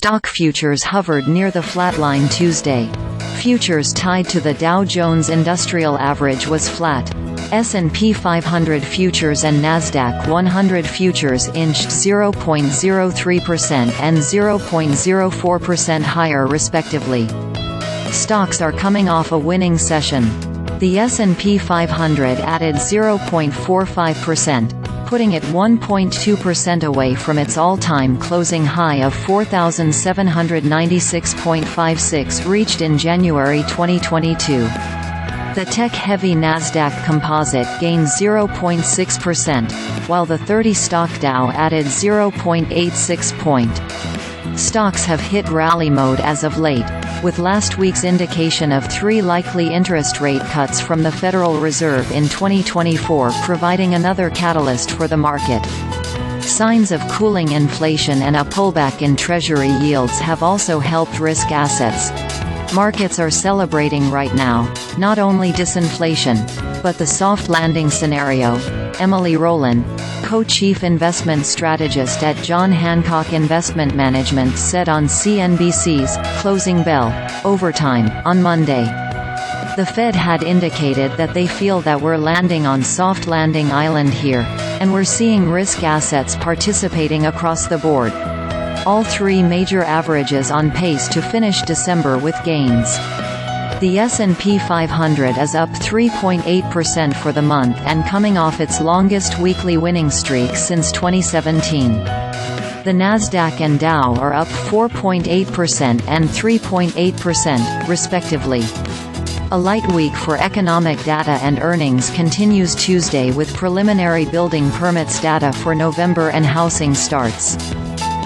Stock futures hovered near the flatline Tuesday. Futures tied to the Dow Jones Industrial Average was flat. S&P 500 futures and Nasdaq 100 futures inched 0.03% and 0.04% higher respectively. Stocks are coming off a winning session. The S&P 500 added 0.45%, putting it 1.2% away from its all-time closing high of 4,796.56 reached in January 2022. The tech-heavy Nasdaq Composite gained 0.6%, while the 30-stock Dow added 0.86 point. Stocks have hit rally mode as of late, with last week's indication of 3 likely interest rate cuts from the Federal Reserve in 2024 providing another catalyst for the market. Signs of cooling inflation and a pullback in Treasury yields have also helped risk assets. Markets are celebrating right now, not only disinflation, but the soft landing scenario. Emily Roland, co-chief investment strategist at John Hancock Investment Management, said on CNBC's Closing Bell Overtime on Monday. The Fed had indicated that they feel that we're landing on soft landing island here, and we're seeing risk assets participating across the board. All 3 major averages on pace to finish December with gains. The S&P 500 is up 3.8% for the month and coming off its longest weekly winning streak since 2017. The Nasdaq and Dow are up 4.8% and 3.8%, respectively. A light week for economic data and earnings continues Tuesday with preliminary building permits data for November and housing starts.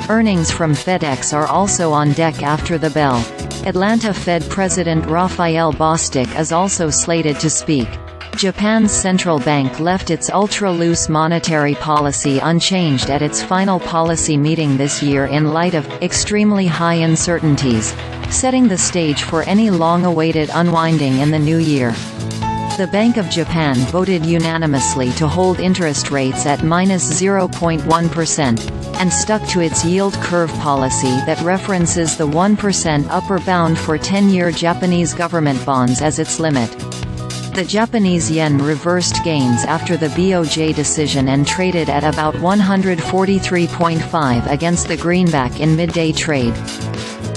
Earnings from FedEx are also on deck after the bell. Atlanta Fed President Raphael Bostic is also slated to speak. Japan's central bank left its ultra-loose monetary policy unchanged at its final policy meeting this year in light of extremely high uncertainties, setting the stage for any long-awaited unwinding in the new year. The Bank of Japan voted unanimously to hold interest rates at -0.1%, and stuck to its yield curve policy that references the 1% upper bound for 10-year Japanese government bonds as its limit. The Japanese yen reversed gains after the BOJ decision and traded at about 143.5 against the greenback in midday trade.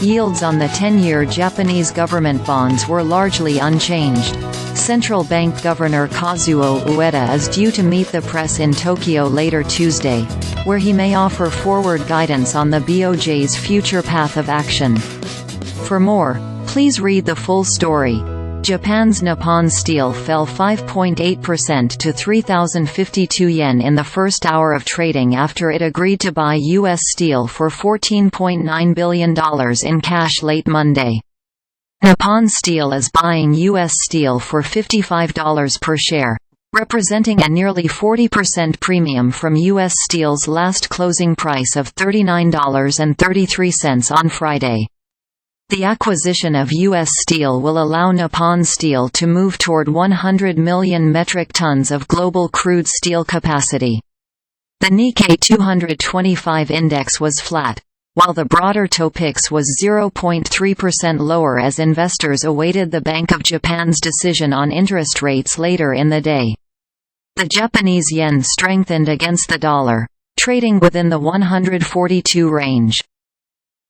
Yields on the 10-year Japanese government bonds were largely unchanged. Central Bank Governor Kazuo Ueda is due to meet the press in Tokyo later Tuesday, where he may offer forward guidance on the BOJ's future path of action. For more, please read the full story. Japan's Nippon Steel fell 5.8% to 3,052 yen in the first hour of trading after it agreed to buy U.S. steel for $14.9 billion in cash late Monday. Nippon Steel is buying U.S. steel for $55 per share, representing a nearly 40% premium from U.S. Steel's last closing price of $39.33 on Friday. The acquisition of U.S. Steel will allow Nippon Steel to move toward 100 million metric tons of global crude steel capacity. The Nikkei 225 index was flat, while the broader Topix was 0.3% lower as investors awaited the Bank of Japan's decision on interest rates later in the day. The Japanese yen strengthened against the dollar, trading within the 142 range.